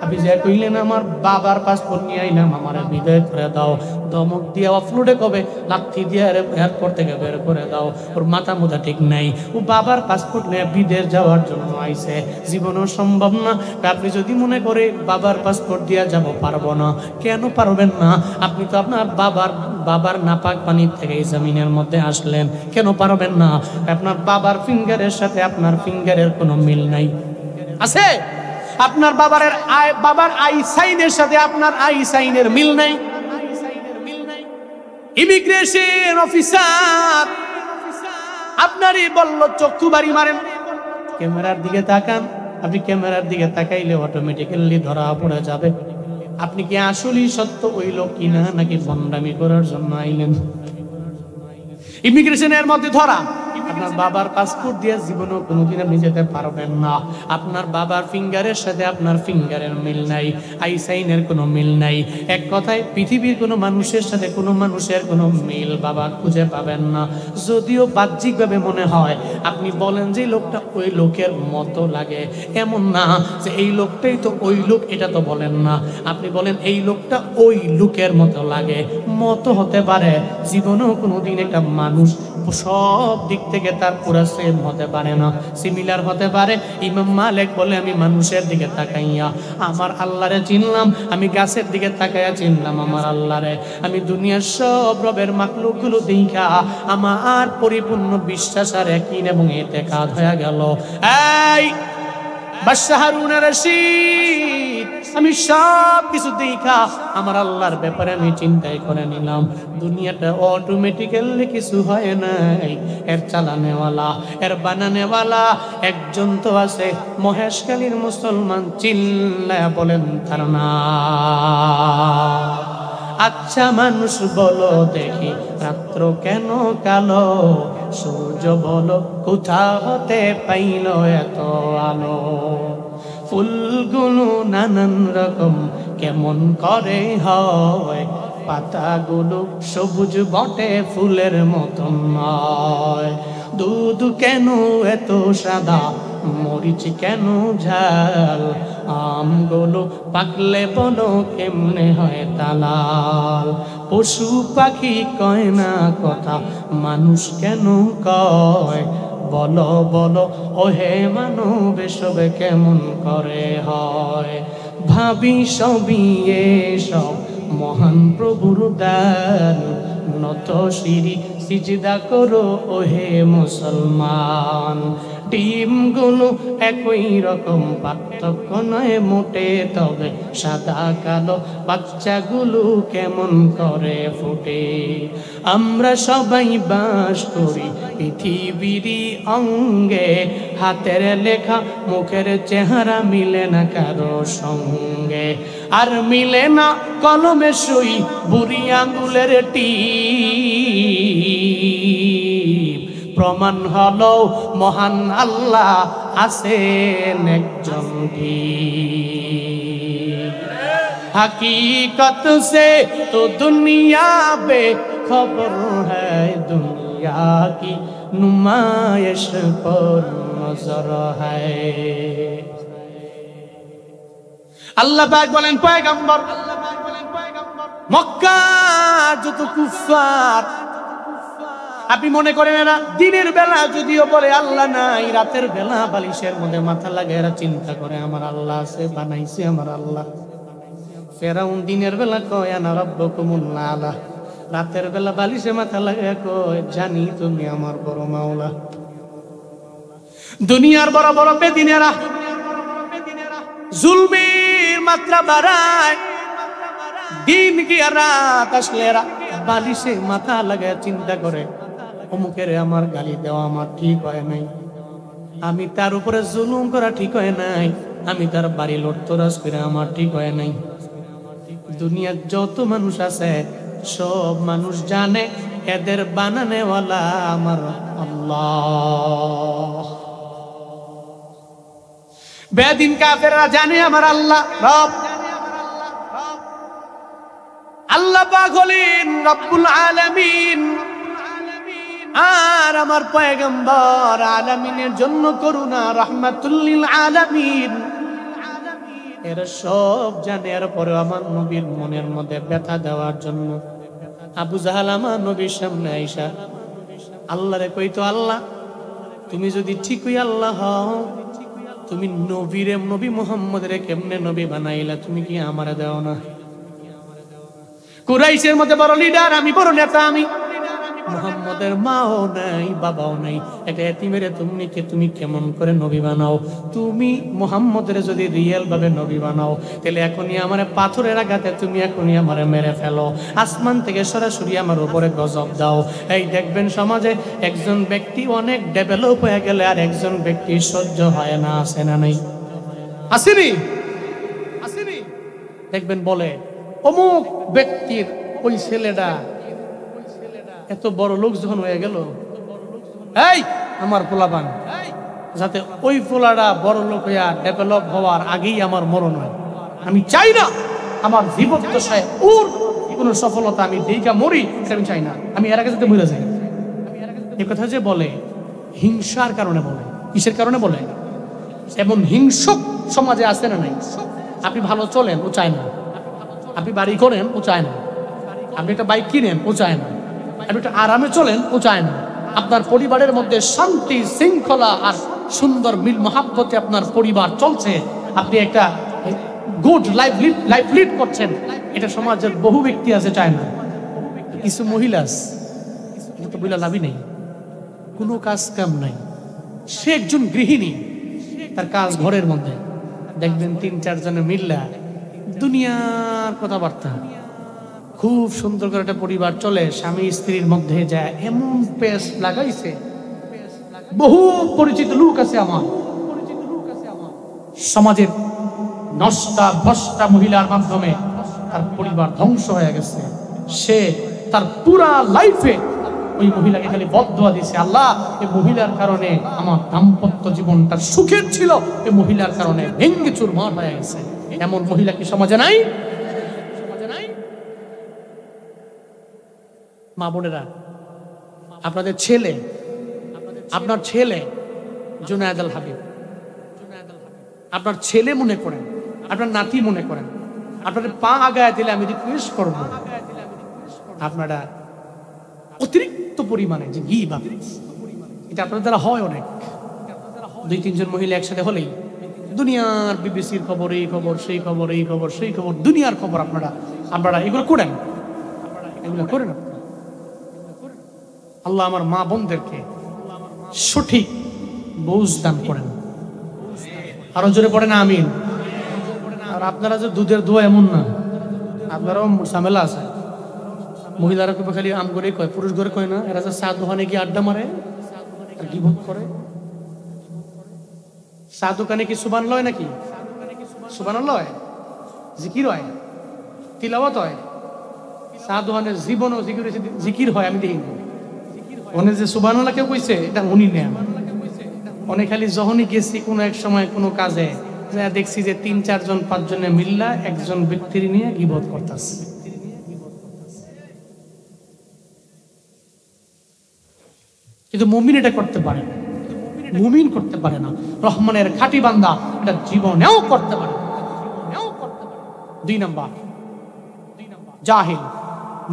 আপনি যে কইলেন আমার বাবার পাসপোর্ট নিয়ে আইলাম, আমার বিদায় করে দাও, ধমক দিয়ে অফলোডে কবে লাথি দিয়ে এয়ারপোর্ট থেকে বের করে দাও, ওর মাথা মুথা ঠিক নাই, ও বাবার পাসপোর্ট নিয়ে বিদেশ যাওয়ার জন্য আইছে, জীবনও সম্ভব না। আপনি যদি মনে করে বাবার পাসপোর্ট দিয়ে যাব, পারবো না। কেন পারবেন না? আপনি তো আপনার বাবার নাপাক পানির থেকে এই জমিনের মধ্যে আসলেন, কেন পারবেন না? আপনার বাবার ফিঙ্গারের সাথে আপনার ফিঙ্গারের কোনো মিল নাই, আছে? আপনার বাবার আই সাইনের সাথে আপনার আই সাইনের মিল নাই। ইমিগ্রেশন অফিসার আপনারই বলল চক্ষু বাড়ি মারেন, ক্যামেরার দিকে তাকান। আপনি ক্যামেরার দিকে তাকাইলে অটোমেটিক্যালি ধরা পড়ে যাবে আপনি কি আসলেই সত্য ওই লোক কিনা, নাকি বন্ডামি করার জন্য আইলেন। ইমিগ্রেশনের মধ্যে ধরা, আপনার বাবার পাসপোর্ট দিয়ে জীবনও কোনোদিন আপনি যেতে পারবেন না। আপনার বাবার ফিঙ্গারের সাথে আপনার ফিঙ্গারের মিল নাই, আই সাইনের কোনো মিল নাই। এক কথায় পৃথিবীর কোনো মানুষের সাথে কোনো মানুষের কোনো মিল বাবা খুঁজে পাবেন না। যদিও বাহ্যিকভাবে মনে হয়, আপনি বলেন যে লোকটা ওই লোকের মতো লাগে, এমন না যে এই লোকটাই তো ওই লোক, এটা তো বলেন না। আপনি বলেন এই লোকটা ওই লোকের মতো লাগে, মতো হতে পারে, জীবনেও কোনোদিন একটা মানুষ সব দিক থেকে তার পুরো সেম হতে পারে না, সিমিলার হতে পারে। ইমাম মালিক বলে, আমি মানুষের দিকে তাকাইয়া আমার আল্লাহরে চিনলাম, আমি গাছের দিকে তাকাইয়া চিনলাম আমার আল্লাহরে, আমি দুনিয়ার সব রবের মাখলুকগুলো দেখা আমার পরিপূর্ণ বিশ্বাস আর ইয়াকিন এবং ইতিকাদ হয়ে গেল। এই বাদশাহ হারুন রশিদ, আমি সব কিছু দেখা আমার আল্লাহর ব্যাপারে আমি চিন্তাই করে নিলাম। দুনিয়াটা অটোমেটিক্যালি কিছু হয় নাই, এর চালানেওয়ালা, এর বানানেওয়ালা একজন তো আছে। মহেশখালীর মুসলমান চিল্লায়া বলেন তার নাম। আচ্ছা মানুষ বলো দেখি, রাত্র কেন কালো, সূর্য বলো কোথা হতে পাইল এত আলো, ফুলগুলো নানান রকম কেমন করে হয়, পাতাগুলো সবুজ বটে ফুলের মতন নয়, দুধ কেন এত সাদা, মরিচ কেন ঝাল, আমগুলো পাকলে বলো কেমনে হয় তালাল, পশু পাখি কয় না কথা, মানুষ কেন কয়, বলো বলো ওহে মানব এসব কেমন করে হয়, ভাবি সবই এসব মহান প্রভুর দান, নত শিরি সিজদা করো ওহে মুসলমান, ডিমগুলো একই রকম পার্থক্য নয় মোটে, তবে সাদা কালো বাচ্চাগুলো কেমন করে ফুটে, আমরা সবাই বাস করি পৃথিবীরই অঙ্গে, হাতের লেখা মুখের চেহারা মিলে না কারো সঙ্গে, আর মিলে না কলমের সই বুড়ি আঙ্গুলের টিপ, প্রমাণ হলো মহান আল্লাহ আছেন একজন, हकीकत से तो दुनिया बेखबर है, दुनिया की नुमाइश पर नजर है। আল্লাহ পাক বলেন পয়গম্বর, মক্কা যত কুফার, আপনি মনে করেন এরা দিনের বেলা যদিও বলে আল্লাহ নাই, রাতের বেলা বালিশের মধ্যে মাথা লাগে এরা চিন্তা করে আমার আল্লাহ আছে, বানাইছে আমার আল্লাহ। ফেরাউন দিনের বেলা কয় আনা রাব্বুকুমুল আলা, রাতের বেলা বালিশে মাথা লাগে কয় জানি তুমি আমার বড় মাওলা। দুনিয়ার বড় বড় বেদিনেরা জুলমের মাত্রা বাড়ায়, দিন কি আর রাত আসলে এরা বালিশে মাথা লাগে চিন্তা করে অমুকের আমার গালি দেওয়া আমার ঠিক হয় নাই, আমি তার উপরে জুলুম করা ঠিক হয় নাই, আমি তার বাড়ি লড়তরাজ করে আমার ঠিক হয় নাই। দুনিয়ার যত মানুষ আছে সব মানুষ জানে এদের বানানেওয়ালা আমার আল্লাহ। বেদিন কাফেররা জানে আমার আল্লাহ রব। আল্লাহ পাক হলেন রব্বুল আলামিন, আর আমার পয়গম্বর আলামিনের জন্য করুণা, রাহমাতুল লিল আলামিন। এরা সব জানে, এরপরে আমার নবীর মনের মধ্যে ব্যথা দেওয়ার জন্য আবু জাহাল আমার নবীর সামনে আইসা আল্লাহরে কইতো, আল্লাহ তুমি যদি ঠিকই আল্লাহ হও, তুমি নবীরে নবী মুহাম্মদের কেমনে নবী বানাইলা, তুমি কি আমারে দাও না? কুরাইশের মধ্যে বড় লিডার আমি, বড় নেতা আমি, মুহাম্মদের মাও নাই বাবাও নাই, একটা এতিমের তুমি কেমন করে নবী বানাও? তুমি মুহাম্মদের যদি রিয়েল ভাবে নবী বানাও, তাহলে এখনই আমার পাথরের আঘাতে তুমি এখনই আমারে মেরে ফেলো, আসমান থেকে সরাসরি আমার উপরে গজব দাও। এই দেখবেন সমাজে একজন ব্যক্তি অনেক ডেভেলপ হয়ে গেলে আর একজন ব্যক্তি সহ্য হয় না, আসে না? নাই আসেনি? আসেনি? দেখবেন বলে অমুক ব্যক্তির ওই ছেলেটা এত বড় লোক যখন হয়ে গেল, এই আমার পোলাপান, যাতে ওই পোলাটা বড় লোক হইয়া ডেভেলপ হওয়ার আগেই আমার মরণ হয়। আমি চাই না আমার জীবন দশায় ওর কোনো সফলতা আমি দেখা মরি, সেটা আমি চাই না। আমি এর আগে যাতে মরে যাই। এ কথা যে বলে হিংসার কারণে বলে। কিসের কারণে বলে? এমন হিংসক সমাজে আছে না নাই? আপনি ভালো চলেন, ও চায় না। আপনি বাড়ি করেন, ও চায় না। আপনি একটা বাইক কিনেন, ও চায় না। আপনি একটা আরামে চলেন, ও চায় না। আপনার পরিবারের মধ্যে শান্তি শৃঙ্খলা আর সুন্দর মিল মহাব্বতে আপনার পরিবার চলছে, আপনি একটা গুড লাইফ লিড করছেন, এটা সমাজের বহু ব্যক্তি আছে, চায় না। কিছু মহিলা তো বইলা লাভই নেই, কোনো কাজ কাম নাই, সে একজন গৃহিণী, তার কাজ ঘরের মধ্যে। দেখবেন 3-4 জনে মিল্লা দুনিয়ার কথাবার্তা, খুব সুন্দর করে একটা পরিবার চলে, স্বামী স্ত্রীর মধ্যে যায় এমন পেস লাগাইছে। বহু পরিচিত লোক আছে আমার সমাজের, নষ্টা ভ্রষ্টা মহিলার মাধ্যমে তার পরিবার ধ্বংস হয়ে গেছে। সে তার পুরা লাইফে ওই মহিলাকে খালি বদদোয়া দিছে, আল্লাহ এই মহিলার কারণে আমার দাম্পত্য জীবনটা সুখের ছিল, এই মহিলার কারণে ভেঙ্গে চুরমার হয়ে গেছে। এমন মহিলা কি সমাজে নাই? মা বোনেরা, আপনাদের ছেলে, আপনার ছেলে জুনায়েদ আল হাবিব, আপনার ছেলে মনে করেন, আপনার নাতি মনে করেন, আপনাদের পা আগায় দিলে আমি রিকোয়েস্ট করব আপনারা অতিরিক্ত পরিমাণে যে গীবত, এটা আপনাদের দ্বারা হয় অনেক। 2-3 জন মহিলা একসাথে হলেই দুনিয়ার বিবিসির খবর, এই খবর সেই খবর, এই খবর সেই খবর, দুনিয়ার খবর আপনারা এগুলো করেন, এগুলো করেন। আল্লাহ আমার মা বোনদেরকে সঠিক বুঝ দান করেন। আরো জোরে পড়েন আমিন। আর আপনারা যে দুধের দোয়া এমন না, আপনারাও ঝামেলা আছে। মহিলারা খুব খালি আম করে কয়, পুরুষ ঘরে কয় না। এরা যে চা দোকানে গিয়ে আড্ডা মারে আর গীবত করে। চা দোকানে কি সুবান লয় নাকি? সুবান লয়, জিকির হয়, তিলাওয়াত হয়। চা দোকানের জীবনও জিকির হয়, আমি দেখি। ওনে যে সুবহানাল্লাহ কেউ কইছে, এটা উনি নেন। অনেক খালি যখনই গেছি কোনো এক সময় কোনো কাজে, দেখছি যে 3-4 জন 5 জনে মিল্লা একজন ব্যক্তির নিয়ে গীবত করতেছে। কিন্তু মুমিন এটা করতে পারে না, মুমিন করতে পারে না। রহমানের খাঁটি বান্দা এটা জীবনেও করতে পারে না। 2 নাম্বার, জাহিল,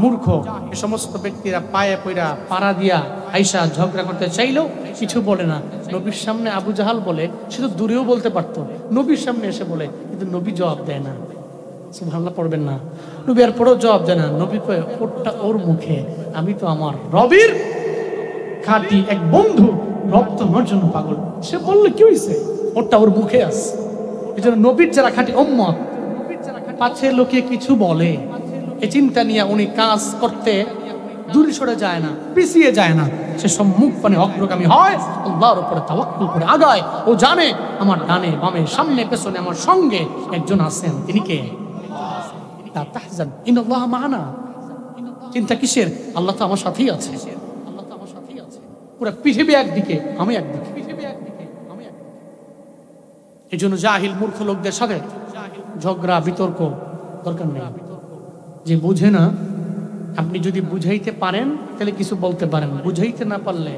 মূর্খ, এই সমস্ত ব্যক্তিরা পায়ে পইরা পাড়া দিয়া আইসা ঝগড়া করতে চাইলেও কিছু বলে না। নবীর সামনে আবু জাহাল বলে, সে তো দূরেও বলতে পারতো, নবীর সামনে এসে বলে, কিন্তু নবী জবাব দেয় না। সুবহানাল্লাহ পড়বেন না? নবী আর পরেও জবাব দেয় না। নবী কয়ে, ওরটা ওর মুখে, আমি তো আমার রবের খাঁটি এক বন্ধু, রব তো আমার জন্য পাগল। সে বললে কি হয়েছে, ওরটা ওর মুখে আছে। এই জন্য নবীর যারা খাঁটি উম্মত, পাছে লোকে কিছু বলে এই চিন্তা নিয়ে উনি কাজ করতে দূরে সরে যায় না, পিছিয়ে যায় না। সে সম্মুখ পানে অগ্রগামী হয়, আল্লাহর উপরে তাওয়াক্কুল করে আগায়। ও জানে আমার ডানে বামে সামনে পেছনে আমার সঙ্গে একজন আছেন, তিনি কে? লা তাহজান ইন্নাল্লাহ মা'ানা। চিন্তা কিসের? আল্লাহ তো আমার সাথেই আছে। পুরো পৃথিবী একদিকে, আমি একদিকে। এই জন্য জাহিল মূর্খ লোকদের সাথে ঝগড়া বিতর্ক দরকার নেই। যে বুঝে না, আপনি যদি বুঝাইতে পারেন তাহলে কিছু বলতে পারেন, বুঝাইতে না পারলে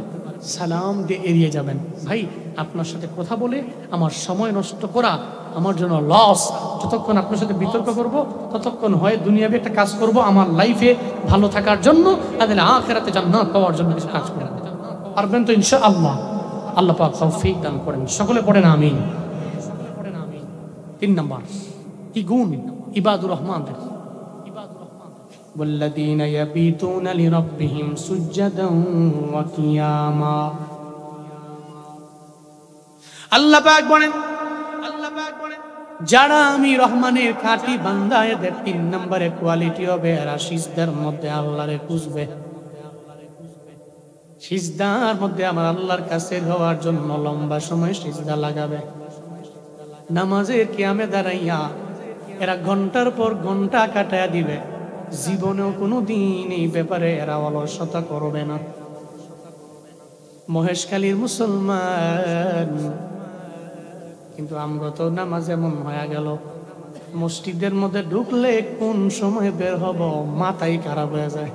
সালাম দিয়ে এড়িয়ে যাবেন। ভাই, আপনার সাথে কথা বলে আমার সময় নষ্ট করা আমার জন্য লস। যতক্ষণ আপনার সাথে বিতর্ক করব ততক্ষণ হয় দুনিয়াবে একটা কাজ করব আমার লাইফে ভালো থাকার জন্য, তাহলে আখিরাতে জান্নাত পাওয়ার জন্য কিছু কাজ করব। পারবেন তো ইনশাআল্লাহ? আল্লাহ পাক তৌফিক দান করেন। সকলে পড়েন আমিন। 3 নাম্বার কি গুণ ইবাদুর রহমানদের, والذين يبيتون لربهم سجدا وقياما। আল্লাহ পাক বলেন যারা আমি রহমানের খাঁটি বান্দা, এদের 3 নম্বরে কোয়ালিটি হবে এরা সিজদার মধ্যে আল্লাহরে খুঁজবে। সিজদার মধ্যে আমার আল্লাহর কাছে হওয়ার জন্য লম্বা সময় সিজদা লাগাবে। নামাজের কিয়ামে দাঁড়াইয়া এরা ঘন্টার পর ঘন্টা কাটায়া দিবে। জীবনেও কোনো দিন এই ব্যাপারে এরা অলসতা করবে না। মহেশখালীর মুসলমান, কিন্তু আমরা তো নামাজ এমন হয়ে গেল মসজিদের মধ্যে ঢুকলে কোন সময় বের হব মাথাই খারাপ হয়ে যায়।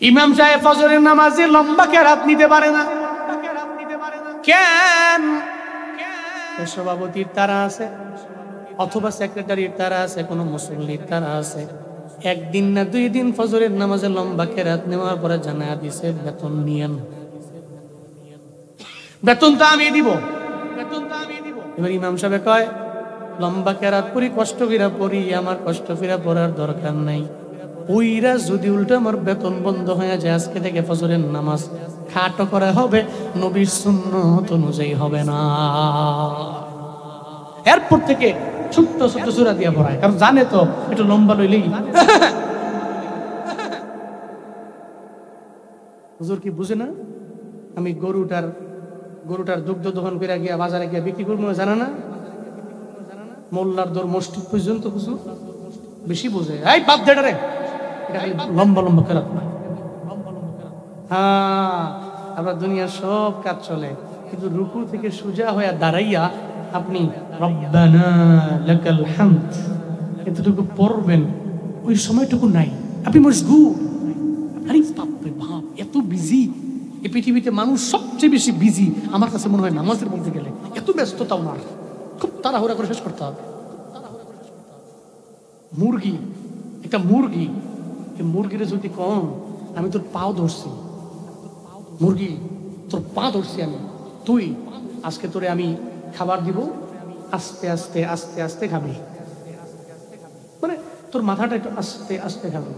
ইমাম সাহেব ফজরের নামাজে লম্বা কেরাত নিতে পারে না কেন? সভাপতির তারা আছে, অথবা সেক্রেটারির তারা আছে, কোনো মুসল্লির তারা আছে। 1 দিন না 2 দিন ফজরের নামাজে লম্বা কেরাত নেওয়ার পরে জানায়া দিছে বেতন নিয়েন, বেতন তো আমি দিব। এবার ইমাম সাহেব কয় লম্বা কেরাত পড়ি, কষ্ট ফিরা পড়ি, আমার কষ্ট ফিরা পড়ার দরকার নাই। ওইরা যদি উল্টো আমার বেতন বন্ধ হয়ে যায়, আজকে থেকে ফজরের নামাজ খাটো করা হবে, নবীর সুন্নাত অনুযায়ী হবে না। এরপর থেকে ছোট্ট ছোট্ট সূরা দিয়া পড়ায়, কারণ জানে তো একটু লম্বা লইলেই হুজুর কি বুঝে না আমি গরুটার দুগ্ধ দোহন করে গিয়া বাজারে গিয়া বিক্রি করবো, জানা না? মোল্লার দর মসজিদ পর্যন্ত হুজুর বেশি বোঝে। এই বাপ দেড়ে লম্বা লম্বা কেরাত না। হ্যাঁ, আমরা দুনিয়ার সব কাজ চলে, কিন্তু রুকু থেকে সোজা হয়ে দাঁড়াইয়া আপনি রব্বানা লাকাল হামদ এতটুকু পড়বেন, ওই সময়টুকু নাই। আপনি মশগুল। আরে বাপরে বাপ, এত বিজি এই পৃথিবীতে মানুষ সবচেয়ে বেশি বিজি আমার কাছে মনে হয় নামাজের বলতে গেলে। এত ব্যস্ততা ওনার, খুব তাড়াহুড়া করে শেষ করতে হবে। মুরগি, একটা মুরগি, মুরগিরে যদি কম আমি তোর পাও ধরছি, মুরগি তোর পা ধরছি আমি, তুই আজকে তোরে আমি খাবার দিব, আস্তে আস্তে আস্তে আস্তে খাবি, মানে তোর মাথাটা একটু আস্তে আস্তে খাবি।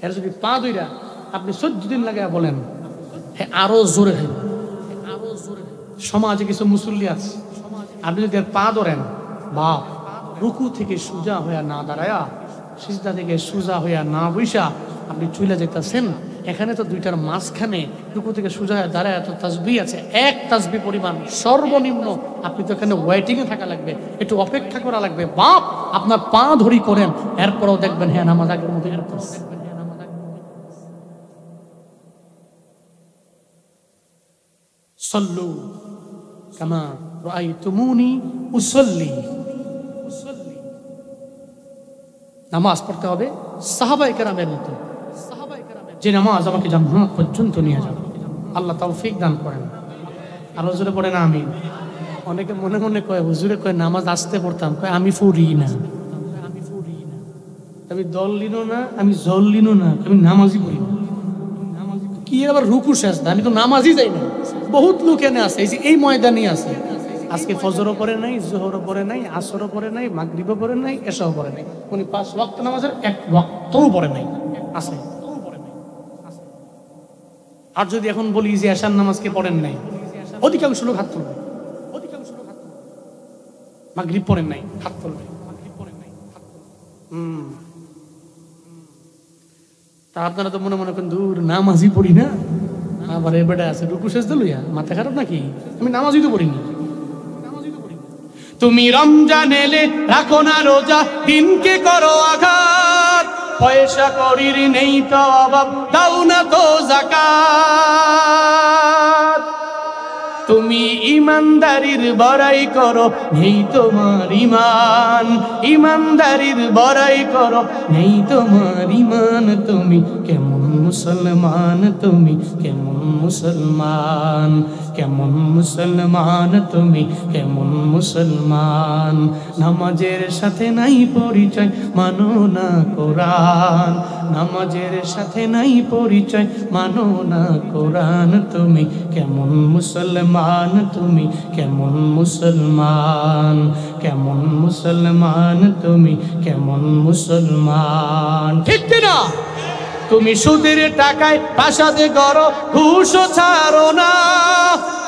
এর যদি পা ধইরা আপনি 14 দিন লাগাইয়া বলেন হ্যাঁ আরো জোরে খাবি। সমাজে কিছু মুসল্লি আছে, আপনি যদি পা ধরেন, বাপ রুকু থেকে সোজা হইয়া না দাঁড়ায়া, সিজদা থেকে সোজা হইয়া না বইসা আপনি চলে যেতেছেন, এখানে তো 2টার মাঝখানে রুকু থেকে সোজা হয়ে দাঁড়ায় এত তাসবিহ আছে, 1 তাসবিহ পরিমাণ সর্বনিম্ন। আপনি তো এখানে ওয়েটিং এ থাকা লাগবে, একটু অপেক্ষা করা লাগবে। বাপ আপনার পা ধরি করেন, এরপরেও দেখবেন হ্যাঁ নামাজ আগের মতো করতেছে। সল্লু কামা রাআইতুমুনি উসাল্লি। নামাজ পড়তে হবে সাহাবায়ে কেরামের মতো, যে নামাজ আমাকে জান্নাত পর্যন্ত নিয়ে যাবে। আল্লাহ তৌফিক দান করেন। আরো জোরে পড়েন আমিন। অনেকে মনে মনে কয় হুজুরে কয় নামাজ আসতে পড়তাম, কয় আমি পড়ি না, আমি দল লিনো না, আমি জল লিনো না, আমি নামাজই পড়ি না। কি আবার রুকু সেজদা, আমি তো নামাজই যাই না। বহুত লোক এনে আছে, এই ময়দানে আছে, আজকে ফজরও পড়ে নাই, জোহরও পড়ে নাই, আসরও পড়ে নাই, মাগরিবও পড়ে নাই, এশাও পড়ে নাই, উনি 5 ওয়াক্ত নামাজের 1 ওয়াক্তও পড়ে নাই আছে। আর যদি এখন বলি যে এশার নামাজকে পড়েন নাই, অধিকাংশ লোক হাত তুলবে। মাগরিব পড়েন নাই, হাত তুলবে। তা আপনারা তো মনে মনে করেন দূর নামাজই পড়ি না, আবার এবারে আছে রুকু সেজদা লইয়া, মাথা খারাপ নাকি? আমি নামাজই তো পড়িনি। তুমি রমজান এলে রাখো না রোজা, দিনকে করো আঘাত, পয়সা করির নেই তো অভাব, দাও না তো যাকাত। তুমি ইমানদারির বড়াই করো, নেই তোমার ইমান। ইমানদারির বড়াই করো, নেই তোমার ইমান। তুমি কেমন মুসলমান, তুমি কেমন মুসলমান, কেমন মুসলমান, তুমি কেমন মুসলমান। নামাজের সাথে নাই পরিচয়, মানো না কোরআন। নামাজের সাথে নাই পরিচয়, মানো না কোরআন। তুমি কেমন মুসলমান, তুমি কেমন মুসলমান, কেমন মুসলমান, তুমি কেমন মুসলমান। ঠিক না? তুমি সুদের টাকায় প্রাসাদে করো, ঘুষও ছাড়ো না।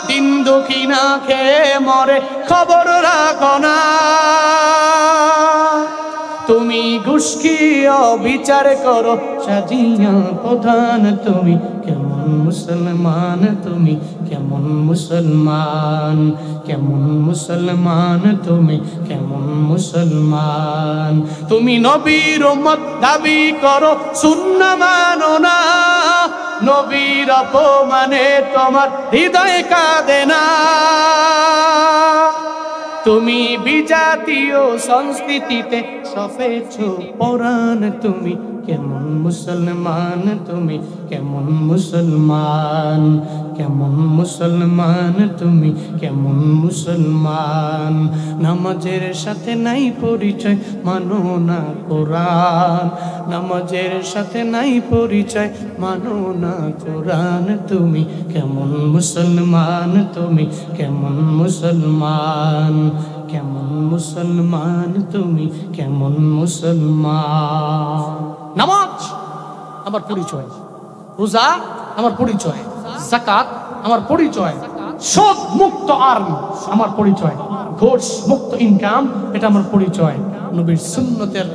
দিন দুঃখী না খেয়ে মরে, খবর রাখো না। তুমি ঘুষ খেয়ে বিচার করো, সাজিয়া প্রধান। তুমি কেমন মুসলমান, তুমি কেমন মুসলমান, কেমন মুসলমান, তুমি কেমন মুসলমান। তুমি নবীর উম্মত দাবি করো, সুন্নাহ মানো না। নবীর অপমানে তোমার হৃদয় কাঁদে না। তুমি বিজাতীয় সংস্কৃতিতে সফেছ পরাণ। তুমি কেমন মুসলমান, তুমি কেমন মুসলমান, কেমন মুসলমান, তুমি কেমন মুসলমান। নামাজের সাথে নাই পরিচয়, মানো না কোরআন। নামাজের সাথে নাই পরিচয়, মানো না কোরআন। তুমি কেমন মুসলমান, তুমি কেমন মুসলমান, কেমন মুসলমান, তুমি কেমন মুসলমান। নামাজ আমার পরিচয়, রোজা আমার পরিচয়, যাকাত আমার পরিচয়, সুদ মুক্ত আর্ন আমার পরিচয়, ঘুষ মুক্ত ইনকাম এটা আমার পরিচয়, নবীর সুন্নতের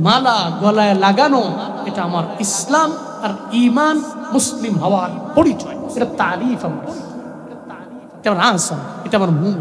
মালা গলায় লাগানো এটা আমার ইসলাম আর ঈমান মুসলিম হওয়ার পরিচয়। এটা তারিফ আমার, এটা আমার আনসার, এটা আমার মূল।